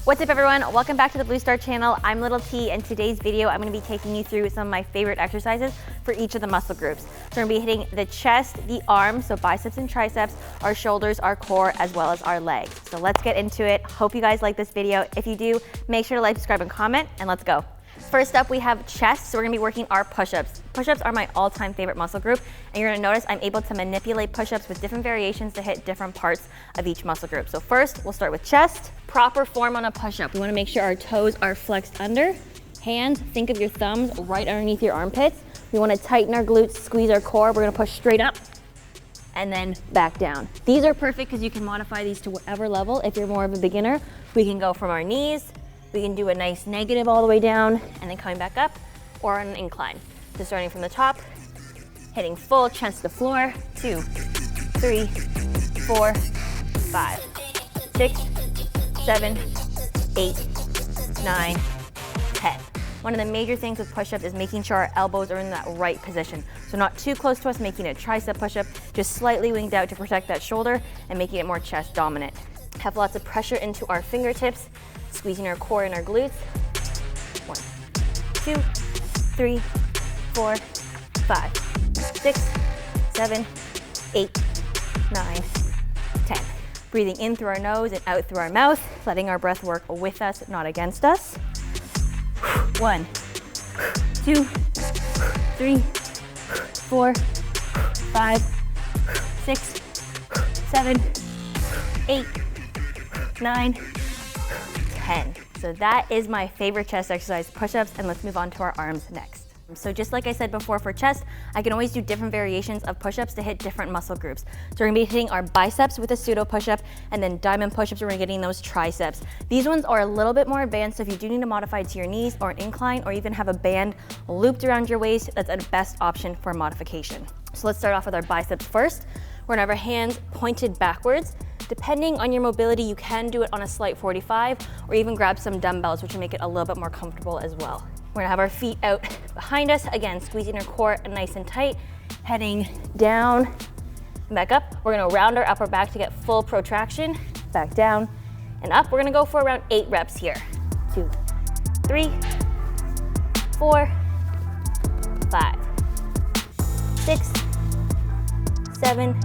What's up everyone? Welcome back to the Blue Star channel. I'm Little T, and today's video I'm going to be taking you through some of my favorite exercises for each of the muscle groups. So we're going to be hitting the chest, the arms, so biceps and triceps, our shoulders, our core, as well as our legs. So let's get into it. Hope you guys like this video. If you do, make sure to like, subscribe, and comment, and let's go. First up, we have chest, so we're gonna be working our push-ups. Push-ups are my all-time favorite muscle group, and you're gonna notice I'm able to manipulate push-ups with different variations to hit different parts of each muscle group. So first, we'll start with chest. Proper form on a push-up. We wanna make sure our toes are flexed under. Hands, think of your thumbs right underneath your armpits. We wanna tighten our glutes, squeeze our core. We're gonna push straight up and then back down. These are perfect because you can modify these to whatever level. If you're more of a beginner, we can go from our knees. We can do a nice negative all the way down and then coming back up, or an incline. So starting from the top, hitting full chest to floor, 2, 3, 4, 5, 6, 7, 8, 9, 10. One of the major things with push-ups is making sure our elbows are in that right position. So not too close to us, making a tricep push-up, just slightly winged out to protect that shoulder and making it more chest dominant. Have lots of pressure into our fingertips, squeezing our core and our glutes. 1, 2, 3, 4, 5, 6, 7, 8, 9, 10. Breathing in through our nose and out through our mouth, letting our breath work with us, not against us. 1, 2, 3, 4, 5, 6, 7, 8, 9, 10. So that is my favorite chest exercise, push-ups, and let's move on to our arms next. So just like I said before for chest, I can always do different variations of push-ups to hit different muscle groups. So we're gonna be hitting our biceps with a pseudo push-up, and then diamond push-ups, we're getting those triceps. These ones are a little bit more advanced, so if you do need to modify it to your knees or an incline, or even have a band looped around your waist, that's the best option for modification. So let's start off with our biceps first. We're gonna have our hands pointed backwards. Depending on your mobility, you can do it on a slight 45 or even grab some dumbbells, which will make it a little bit more comfortable as well. We're gonna have our feet out behind us, again, squeezing our core nice and tight, heading down and back up. We're gonna round our upper back to get full protraction, back down and up. We're gonna go for around 8 reps here. 2, 3, 4, 5, 6, 7,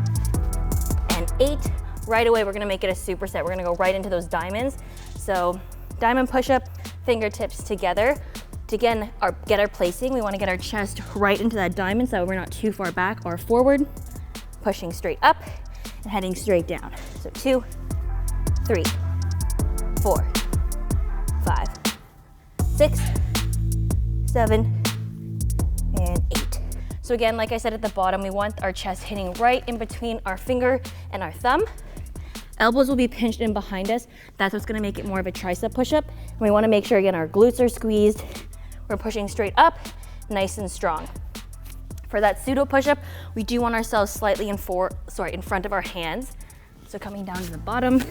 and 8. Right away, we're gonna make it a superset. We're gonna go right into those diamonds. So diamond push-up, fingertips together. To again, get our placing, we wanna get our chest right into that diamond so we're not too far back or forward. Pushing straight up and heading straight down. So 2, 3, 4, 5, 6, 7, and 8. So again, like I said at the bottom, we want our chest hitting right in between our finger and our thumb. Elbows will be pinched in behind us. That's what's gonna make it more of a tricep push-up. And we wanna make sure, again, our glutes are squeezed. We're pushing straight up, nice and strong. For that pseudo push-up, we do want ourselves slightly in front of our hands. So coming down to the bottom,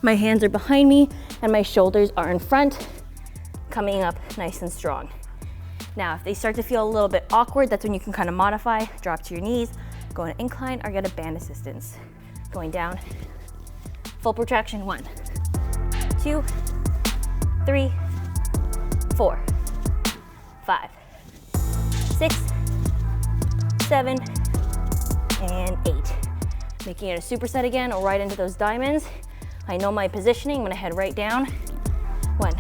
my hands are behind me and my shoulders are in front, coming up nice and strong. Now, if they start to feel a little bit awkward, that's when you can kind of modify, drop to your knees, go on an incline, or get a band assistance. Going down, full protraction, 1, 2, 3, 4, 5, 6, 7, and 8. Making it a superset again, right into those diamonds. I know my positioning, I'm gonna head right down. 1,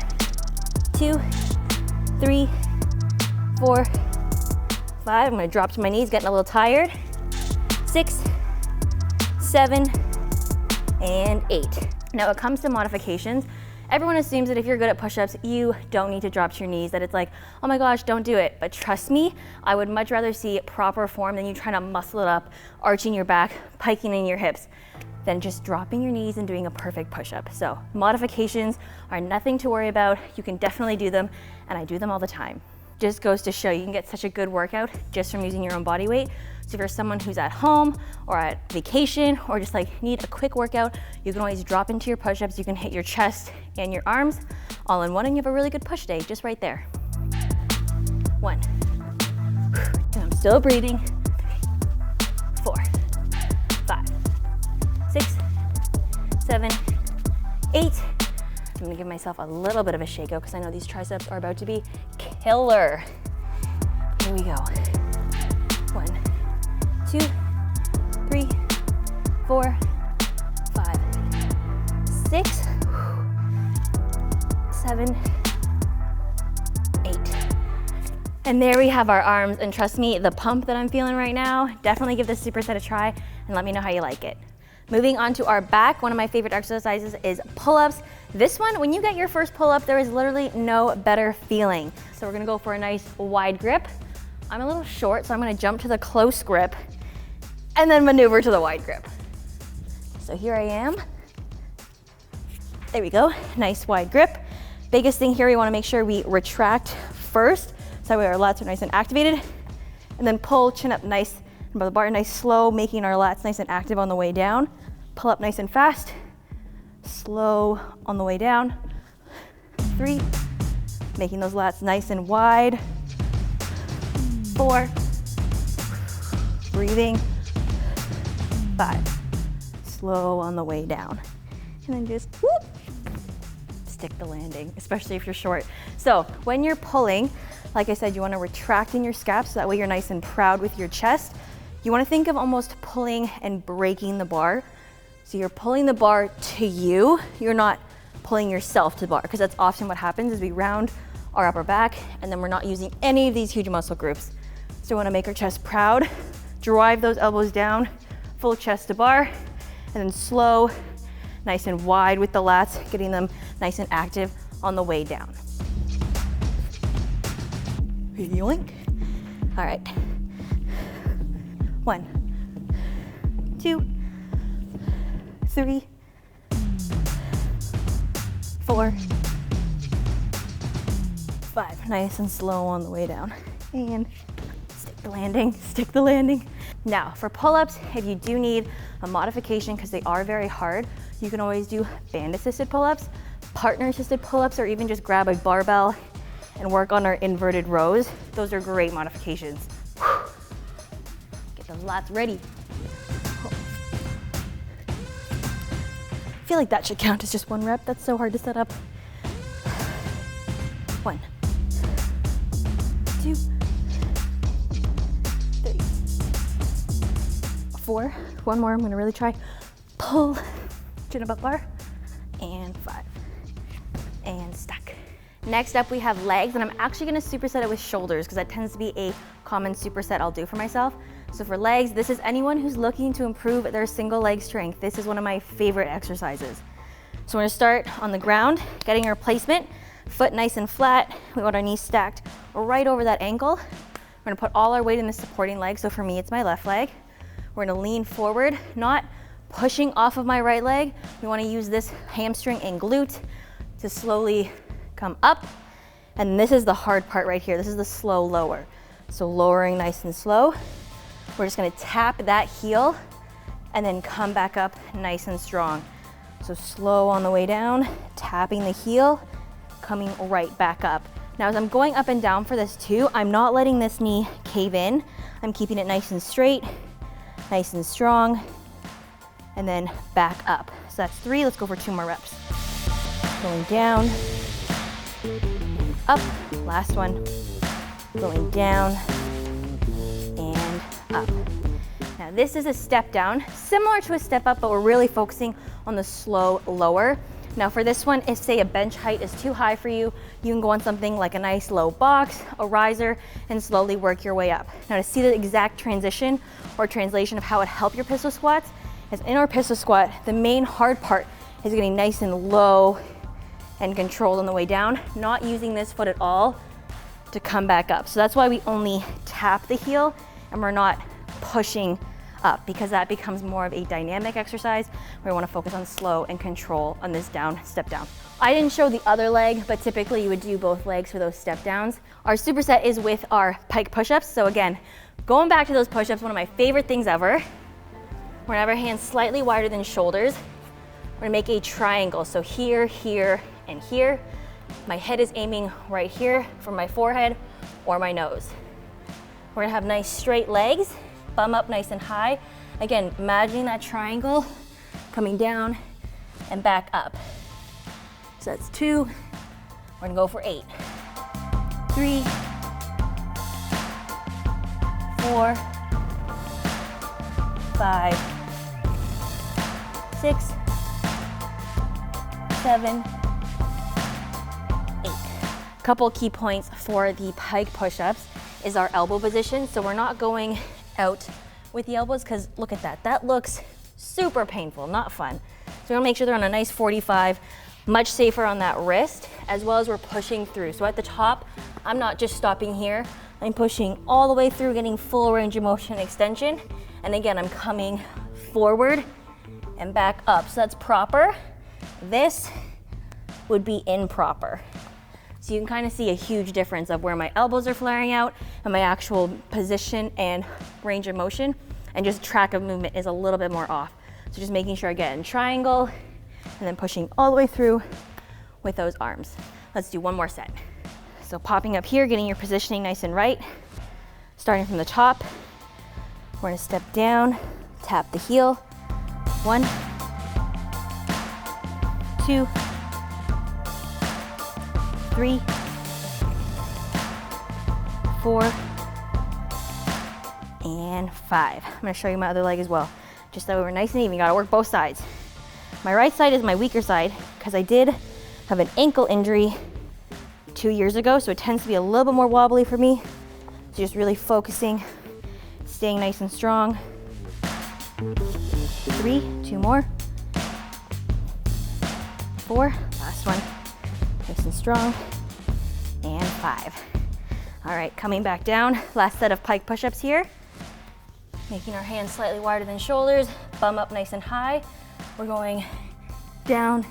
2, 3, 4, 5, I'm gonna drop to my knees, getting a little tired. 6, 7, and 8. Now it comes to modifications, everyone assumes that if you're good at push-ups, you don't need to drop to your knees, that it's like, oh my gosh, don't do it. But trust me, I would much rather see proper form than you trying to muscle it up, arching your back, piking in your hips, than just dropping your knees and doing a perfect push-up. So modifications are nothing to worry about. You can definitely do them, and I do them all the time. Just goes to show you can get such a good workout just from using your own body weight. So if you're someone who's at home or at vacation or just like need a quick workout, you can always drop into your push-ups. You can hit your chest and your arms all in one, and you have a really good push day just right there. 1. And I'm still breathing. 4, 5, 6, 7, 8, I'm gonna give myself a little bit of a shake out because I know these triceps are about to be killer. Here we go. 1, 2, 3, 4, 5, 6, 7, 8. And there we have our arms, and trust me, the pump that I'm feeling right now, definitely give this superset a try and let me know how you like it. Moving on to our back, one of my favorite exercises is pull-ups. This one, when you get your first pull-up, there is literally no better feeling. So we're gonna go for a nice wide grip. I'm a little short, so I'm gonna jump to the close grip and then maneuver to the wide grip. So here I am. There we go, nice wide grip. Biggest thing here, we wanna make sure we retract first, so that way our lats are nice and activated, and then pull, chin up nice above the bar, nice slow, making our lats nice and active on the way down. Pull up nice and fast, slow on the way down. 3, making those lats nice and wide. 4, breathing. 5, slow on the way down. And then just whoop, stick the landing, especially if you're short. So when you're pulling, like I said, you wanna retract in your scaps so that way you're nice and proud with your chest. You wanna think of almost pulling and breaking the bar. So you're pulling the bar to you, you're not pulling yourself to the bar, because that's often what happens is we round our upper back and then we're not using any of these huge muscle groups. So we wanna make our chest proud, drive those elbows down, full chest to bar, and then slow, nice and wide with the lats, getting them nice and active on the way down. Yoink. All right. 1, 2, 3, 4, 5. Nice and slow on the way down. And stick the landing, stick the landing. Now for pull-ups, if you do need a modification, because they are very hard, you can always do band-assisted pull-ups, partner-assisted pull-ups, or even just grab a barbell and work on our inverted rows. Those are great modifications. Get the lats ready. I feel like that should count as just 1 rep. That's so hard to set up. 1, 2, 3, 4. 1 more, I'm gonna really try. Pull, chin above bar, and 5, and stuck. Next up, we have legs, and I'm actually gonna superset it with shoulders because that tends to be a common superset I'll do for myself. So for legs, this is anyone who's looking to improve their single leg strength. This is one of my favorite exercises. So we're gonna start on the ground, getting our placement, foot nice and flat. We want our knees stacked right over that ankle. We're gonna put all our weight in the supporting leg. So for me, it's my left leg. We're gonna lean forward, not pushing off of my right leg. We wanna use this hamstring and glute to slowly come up. And this is the hard part right here. This is the slow lower. So lowering nice and slow. We're just gonna tap that heel and then come back up nice and strong. So slow on the way down, tapping the heel, coming right back up. Now as I'm going up and down for this too, I'm not letting this knee cave in. I'm keeping it nice and straight, nice and strong, and then back up. So that's 3, let's go for 2 more reps. Going down, up, last one, going down, and up. Now this is a step down, similar to a step up, but we're really focusing on the slow lower. Now for this one, if say a bench height is too high for you, you can go on something like a nice low box, a riser, and slowly work your way up. Now to see the exact transition or translation of how it helps your pistol squats, is in our pistol squat, the main hard part is getting nice and low and controlled on the way down, not using this foot at all to come back up. So that's why we only tap the heel and we're not pushing up, because that becomes more of a dynamic exercise where we want to focus on slow and control on this down, step down. I didn't show the other leg, but typically you would do both legs for those step downs. Our superset is with our pike push-ups. So again, going back to those push-ups, one of my favorite things ever. We're gonna have our hands slightly wider than shoulders. We're gonna make a triangle. So here, here, and here. My head is aiming right here for my forehead or my nose. We're gonna have nice straight legs, bum up nice and high. Again, imagining that triangle coming down and back up. So that's 2. We're gonna go for 8. 3, 4, 5, 6, 7, 8. Couple key points for the Pike push-ups is our elbow position. So we're not going out with the elbows, because look at that. That looks super painful, not fun. So we're gonna make sure they're on a nice 45, much safer on that wrist, as well as we're pushing through. So at the top, I'm not just stopping here. I'm pushing all the way through, getting full range of motion and extension. And again, I'm coming forward and back up. So that's proper. This would be improper. So you can kind of see a huge difference of where my elbows are flaring out and my actual position and range of motion, and just track of movement is a little bit more off. So just making sure I get in triangle and then pushing all the way through with those arms. Let's do one more set. So popping up here, getting your positioning nice and right. Starting from the top, we're gonna step down, tap the heel. 1, 2, 3, 4, and 5. I'm gonna show you my other leg as well, just that we were nice and even. You gotta work both sides. My right side is my weaker side because I did have an ankle injury 2 years ago, so it tends to be a little bit more wobbly for me. So just really focusing, staying nice and strong. 3, 2 more. 4, last one, nice and strong, and 5. All right, coming back down, last set of Pike push-ups here. Making our hands slightly wider than shoulders, bum up nice and high. We're going down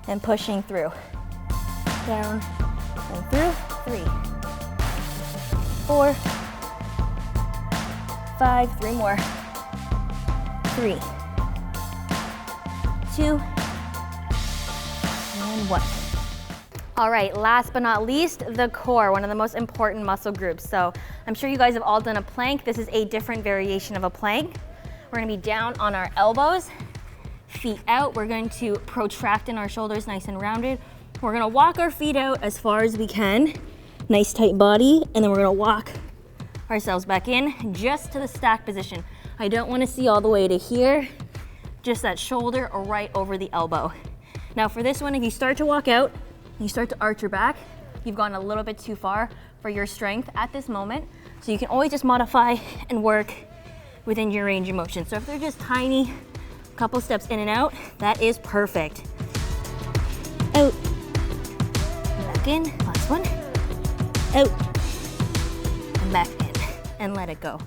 and pushing through. Down and through. 3, 4, 5, 3 more. 3, 2, and 1. All right, last but not least, the core, one of the most important muscle groups. So I'm sure you guys have all done a plank. This is a different variation of a plank. We're gonna be down on our elbows, feet out. We're going to protract in our shoulders nice and rounded. We're gonna walk our feet out as far as we can, nice tight body, and then we're gonna walk ourselves back in just to the stack position. I don't wanna see all the way to here, just that shoulder or right over the elbow. Now for this one, if you start to walk out, you start to arch your back, you've gone a little bit too far for your strength at this moment. So you can always just modify and work within your range of motion. So if they're just tiny, couple steps in and out, that is perfect. Out, back in, last one. Out, and back in, and let it go.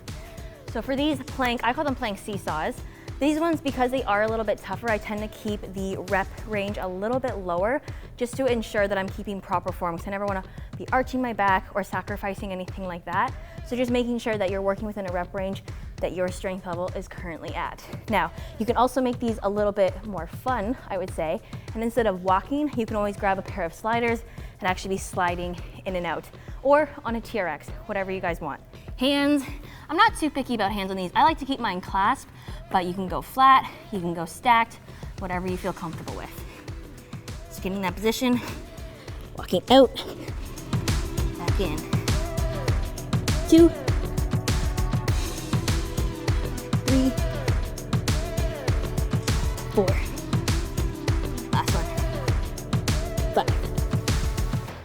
So for these plank, I call them plank seesaws. These ones, because they are a little bit tougher, I tend to keep the rep range a little bit lower just to ensure that I'm keeping proper form, because I never want to be arching my back or sacrificing anything like that. So just making sure that you're working within a rep range that your strength level is currently at. Now, you can also make these a little bit more fun, I would say, and instead of walking, you can always grab a pair of sliders and actually be sliding in and out, or on a TRX, whatever you guys want. Hands, I'm not too picky about hands on these. I like to keep mine clasped, but you can go flat, you can go stacked, whatever you feel comfortable with. So getting that position, walking out, back in. 2, 3, 4. Last one. 5.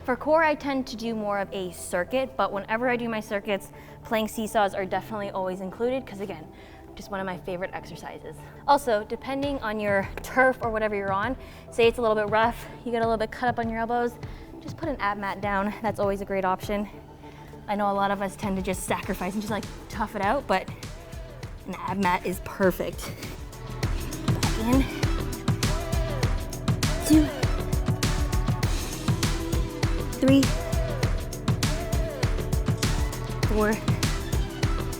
For core, I tend to do more of a circuit, but whenever I do my circuits, plank seesaws are definitely always included, because again, just one of my favorite exercises. Also, depending on your turf or whatever you're on, say it's a little bit rough, you get a little bit cut up on your elbows, just put an ab mat down. That's always a great option. I know a lot of us tend to just sacrifice and just like tough it out, but an ab mat is perfect. Back in. 2, 3, 4.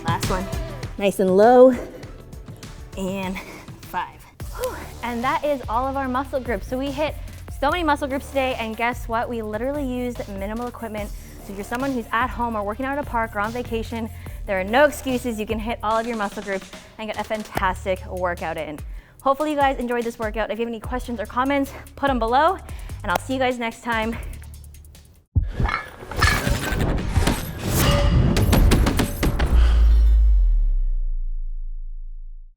Last one. Nice and low. And 5. Whew. And that is all of our muscle groups. So we hit so many muscle groups today, and guess what? We literally used minimal equipment. So if you're someone who's at home or working out at a park or on vacation, there are no excuses. You can hit all of your muscle groups and get a fantastic workout in. Hopefully you guys enjoyed this workout. If you have any questions or comments, put them below, and I'll see you guys next time.